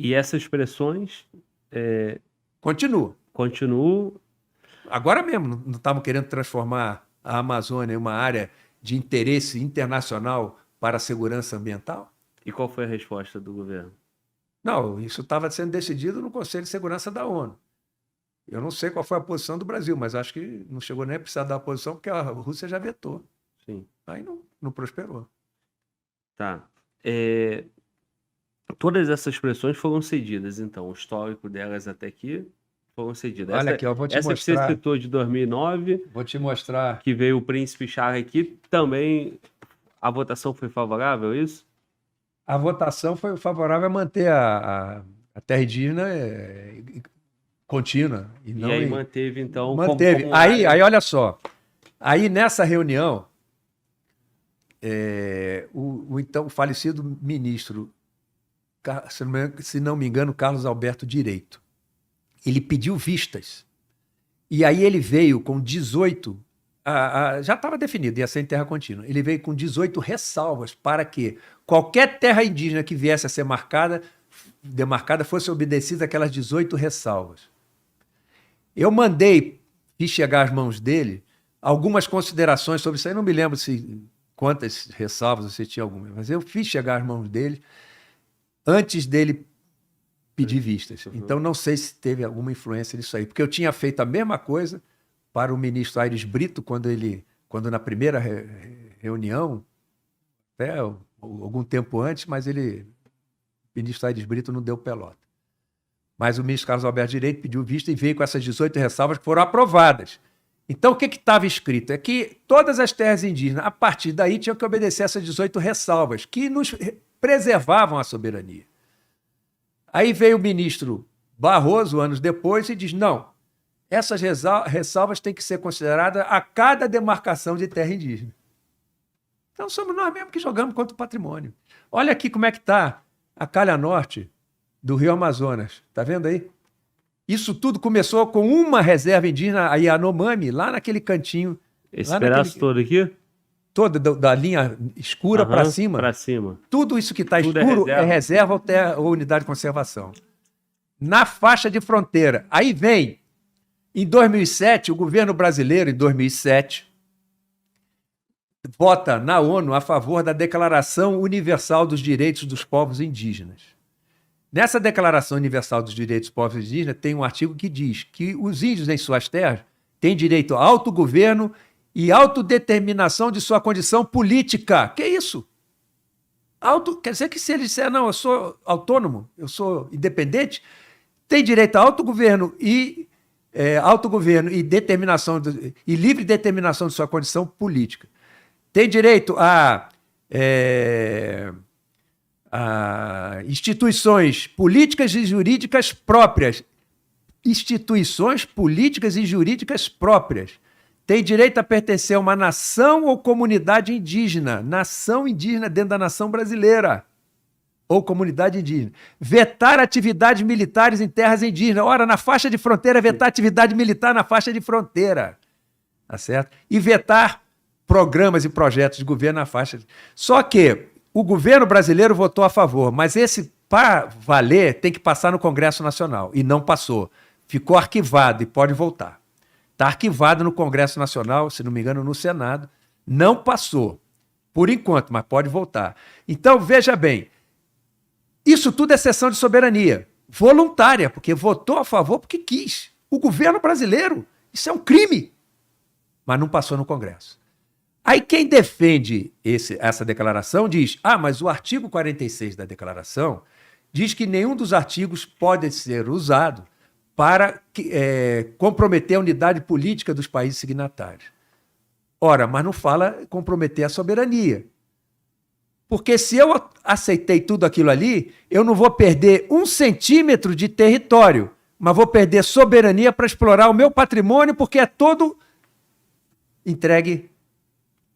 E essas pressões continuam. Agora mesmo, não estavam querendo transformar a Amazônia em uma área de interesse internacional para a segurança ambiental? E qual foi a resposta do governo? Não, isso estava sendo decidido no Conselho de Segurança da ONU. Eu não sei qual foi a posição do Brasil, mas acho que não chegou nem a precisar dar a posição, porque a Rússia já vetou. Sim. Aí não prosperou. Tá. Todas essas pressões foram cedidas, então. O histórico delas até aqui foram cedidas. Olha aqui, eu vou te mostrar. Essa que você citou de 2009... Vou te mostrar. Que veio o príncipe Charles aqui, também a votação foi favorável a isso? A votação foi favorável a manter a terra indígena contínua. E aí manteve, então... Manteve. Aí, olha só. Aí, nessa reunião, o então falecido ministro, se não me engano, Carlos Alberto Direito, ele pediu vistas. E aí ele veio com 18... já estava definido, ia ser em terra contínua. Ele veio com 18 ressalvas para que qualquer terra indígena que viesse a ser demarcada fosse obedecida aquelas 18 ressalvas. Eu fiz chegar às mãos dele algumas considerações sobre isso aí, não me lembro quantas ressalvas, se tinha algumas, mas eu fiz chegar às mãos dele antes dele pedir vistas. Então não sei se teve alguma influência nisso aí, porque eu tinha feito a mesma coisa para o ministro Aires Brito, quando na primeira reunião, até algum tempo antes, mas o ministro Aires Brito não deu pelota. Mas o ministro Carlos Alberto Direito pediu vista e veio com essas 18 ressalvas que foram aprovadas. Então, o que estava escrito? É que todas as terras indígenas, a partir daí, tinham que obedecer essas 18 ressalvas, que nos preservavam a soberania. Aí veio o ministro Barroso, anos depois, e diz, não, essas ressalvas têm que ser consideradas a cada demarcação de terra indígena. Então somos nós mesmos que jogamos contra o patrimônio. Olha aqui como é que está a calha norte do Rio Amazonas. Está vendo aí? Isso tudo começou com uma reserva indígena, a Yanomami, lá naquele cantinho. Esse pedaço todo aqui? Todo da linha escura para cima. Para cima. Tudo isso que está escuro é reserva ou unidade de conservação. Na faixa de fronteira. Aí vem... Em 2007, o governo brasileiro, em 2007, vota na ONU a favor da Declaração Universal dos Direitos dos Povos Indígenas. Nessa Declaração Universal dos Direitos dos Povos Indígenas tem um artigo que diz que os índios em suas terras têm direito a autogoverno e autodeterminação de sua condição política. Que isso? Quer dizer que se ele disser, não, eu sou autônomo, eu sou independente, tem direito a autogoverno e livre determinação de sua condição política. Tem direito a instituições políticas e jurídicas próprias. Instituições políticas e jurídicas próprias. Tem direito a pertencer a uma nação ou comunidade indígena. Nação indígena dentro da nação brasileira. Ou comunidade indígena. Vetar atividades militares em terras indígenas. Ora, na faixa de fronteira, vetar atividade militar na faixa de fronteira. Tá certo? E vetar programas e projetos de governo na faixa. Só que o governo brasileiro votou a favor, mas esse, para valer, tem que passar no Congresso Nacional. E não passou. Ficou arquivado e pode voltar. Está arquivado no Congresso Nacional, se não me engano, no Senado. Não passou. Por enquanto, mas pode voltar. Então, veja bem. Isso tudo é cessão de soberania, voluntária, porque votou a favor porque quis. O governo brasileiro, isso é um crime, mas não passou no Congresso. Aí quem defende essa declaração diz, mas o artigo 46 da declaração diz que nenhum dos artigos pode ser usado para comprometer a unidade política dos países signatários. Ora, mas não fala comprometer a soberania. Porque se eu aceitei tudo aquilo ali, eu não vou perder 1 centímetro de território, mas vou perder soberania para explorar o meu patrimônio, porque é todo entregue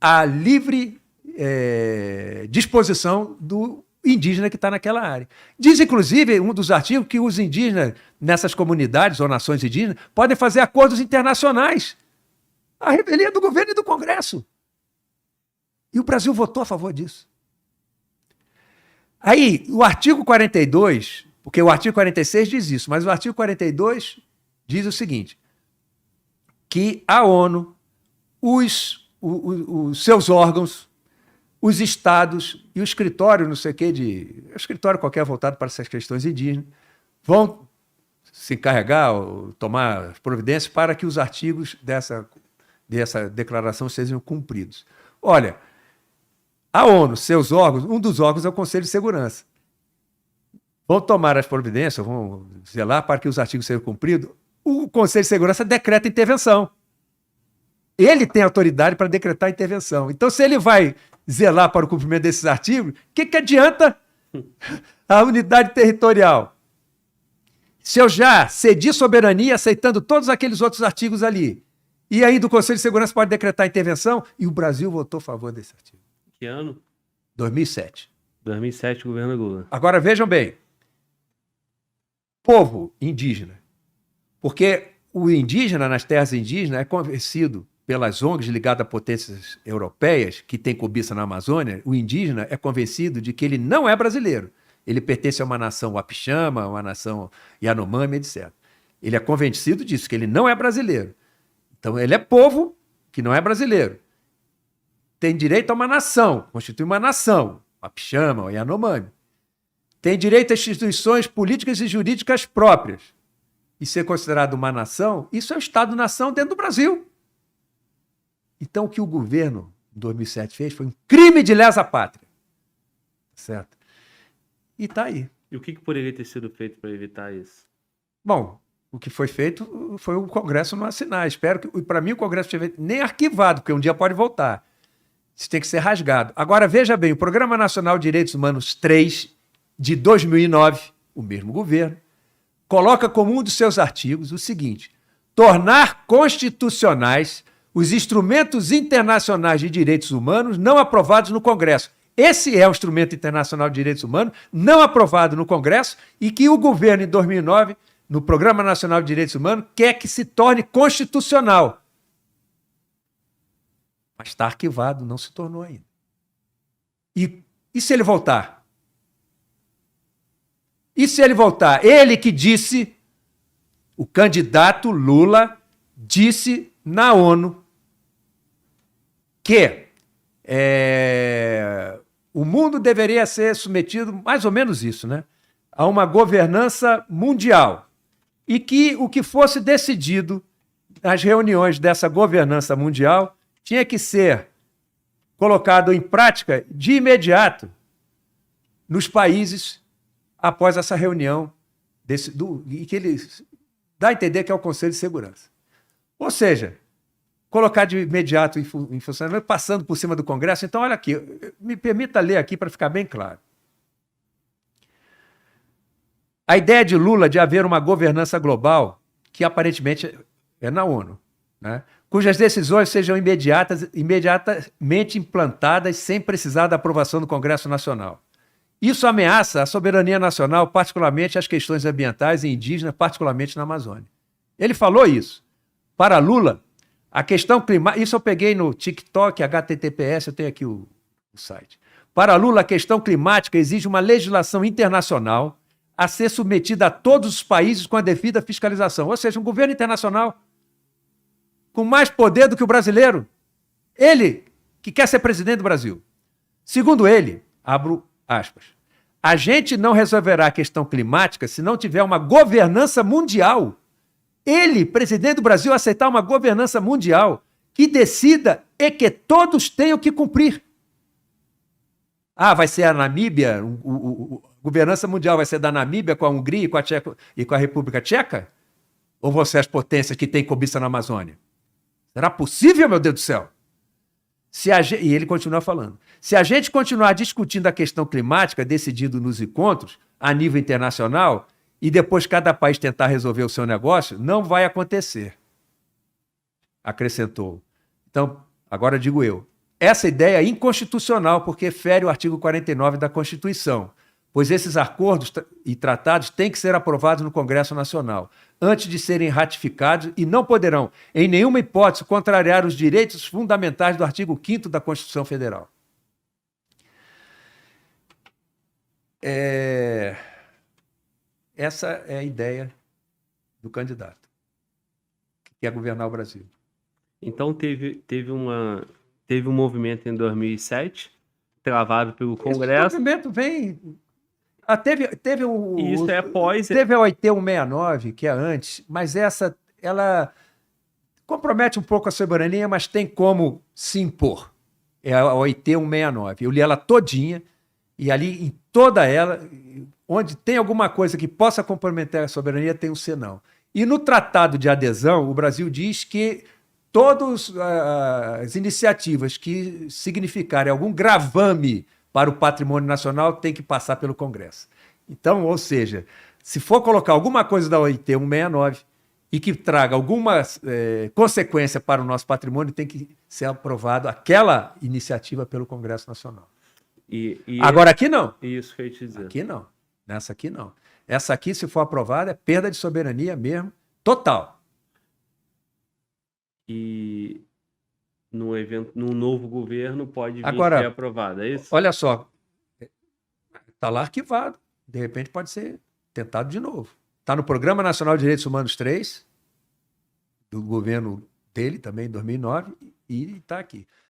à livre disposição do indígena que está naquela área. Diz, inclusive, um dos artigos que os indígenas nessas comunidades ou nações indígenas podem fazer acordos internacionais. A revelia do governo e do Congresso. E o Brasil votou a favor disso. Aí, o artigo 42 Porque o artigo 46 diz isso, mas o artigo 42 diz o seguinte, que a ONU, os seus órgãos, os estados e o escritório, não sei o quê, escritório qualquer voltado para essas questões indígenas, vão se encarregar ou tomar providências para que os artigos dessa declaração sejam cumpridos. Olha, a ONU, seus órgãos, um dos órgãos é o Conselho de Segurança. Vão tomar as providências, vão zelar para que os artigos sejam cumpridos. O Conselho de Segurança decreta intervenção. Ele tem autoridade para decretar intervenção. Então, se ele vai zelar para o cumprimento desses artigos, o que adianta a unidade territorial? Se eu já cedi soberania aceitando todos aqueles outros artigos ali, e ainda o Conselho de Segurança pode decretar intervenção, e o Brasil votou a favor desse artigo. Que ano? 2007. 2007, governo Lula. Agora, vejam bem. Povo indígena. Porque o indígena, nas terras indígenas, é convencido pelas ONGs ligadas a potências europeias, que tem cobiça na Amazônia, o indígena é convencido de que ele não é brasileiro. Ele pertence a uma nação Wapixama, uma nação Yanomami, etc. Ele é convencido disso, que ele não é brasileiro. Então, ele é povo que não é brasileiro. Tem direito a uma nação, constitui uma nação, Wapixama ou Yanomami. Tem direito a instituições políticas e jurídicas próprias. E ser considerado uma nação, isso é o Estado-nação dentro do Brasil. Então, o que o governo, em 2007, fez foi um crime de lesa pátria. Certo? E está aí. E o que poderia ter sido feito para evitar isso? Bom, o que foi feito foi o Congresso não assinar. Espero que, para mim, o Congresso tivesse nem arquivado, porque um dia pode voltar. Isso tem que ser rasgado. Agora, veja bem, o Programa Nacional de Direitos Humanos 3, de 2009, o mesmo governo, coloca como um dos seus artigos o seguinte: tornar constitucionais os instrumentos internacionais de direitos humanos não aprovados no Congresso. Esse é o instrumento internacional de direitos humanos não aprovado no Congresso e que o governo, em 2009, no Programa Nacional de Direitos Humanos, quer que se torne constitucional. Mas está arquivado, não se tornou ainda. E se ele voltar? E se ele voltar? Ele que disse, o candidato Lula disse na ONU que o mundo deveria ser submetido, mais ou menos isso, né, a uma governança mundial. E que o que fosse decidido nas reuniões dessa governança mundial tinha que ser colocado em prática de imediato nos países após essa reunião, e que ele dá a entender que é o Conselho de Segurança. Ou seja, colocar de imediato em funcionamento, passando por cima do Congresso. Então, olha aqui, me permita ler aqui para ficar bem claro. A ideia de Lula de haver uma governança global, que aparentemente é na ONU, né, cujas decisões sejam imediatamente implantadas sem precisar da aprovação do Congresso Nacional. Isso ameaça a soberania nacional, particularmente as questões ambientais e indígenas, particularmente na Amazônia. Ele falou isso. Para Lula, a questão climática... Isso eu peguei no TikTok, HTTPS, eu tenho aqui o site. Para Lula, a questão climática exige uma legislação internacional a ser submetida a todos os países com a devida fiscalização. Ou seja, um governo internacional com mais poder do que o brasileiro. Ele, que quer ser presidente do Brasil. Segundo ele, abro aspas, a gente não resolverá a questão climática se não tiver uma governança mundial. Ele, presidente do Brasil, aceitar uma governança mundial que decida e que todos tenham que cumprir. Ah, vai ser a Namíbia, a governança mundial vai ser da Namíbia com a Hungria e com a República Tcheca? Ou vão ser as potências que têm cobiça na Amazônia? Será possível, meu Deus do céu? E ele continua falando. Se a gente continuar discutindo a questão climática, decidido nos encontros, a nível internacional, e depois cada país tentar resolver o seu negócio, não vai acontecer. Acrescentou. Então, agora digo eu, essa ideia é inconstitucional porque fere o artigo 49 da Constituição, pois esses acordos e tratados têm que ser aprovados no Congresso Nacional, antes de serem ratificados e não poderão, em nenhuma hipótese, contrariar os direitos fundamentais do artigo 5º da Constituição Federal. essa é a ideia do candidato, que quer governar o Brasil. Então teve um movimento em 2007, travado pelo Esse Congresso, movimento vem... teve o... e isso é após... Teve a OIT 169, que é antes, mas ela compromete um pouco a soberania, mas tem como se impor. É a OIT 169. Eu li ela todinha, e ali, em toda ela, onde tem alguma coisa que possa comprometer a soberania, tem um senão. E no Tratado de Adesão, o Brasil diz que todas as iniciativas que significarem algum gravame para o patrimônio nacional têm que passar pelo Congresso. Então, ou seja, se for colocar alguma coisa da OIT 169 e que traga alguma consequência para o nosso patrimônio, tem que ser aprovado aquela iniciativa pelo Congresso Nacional. Agora, aqui não. Isso que eu ia te dizer. Aqui não. Nessa aqui não. Essa aqui, se for aprovada, é perda de soberania mesmo, total. E num novo governo pode vir Agora, ser aprovada, é isso? Olha só, está lá arquivado. De repente pode ser tentado de novo. Está no Programa Nacional de Direitos Humanos 3, do governo dele também, em 2009, e está aqui.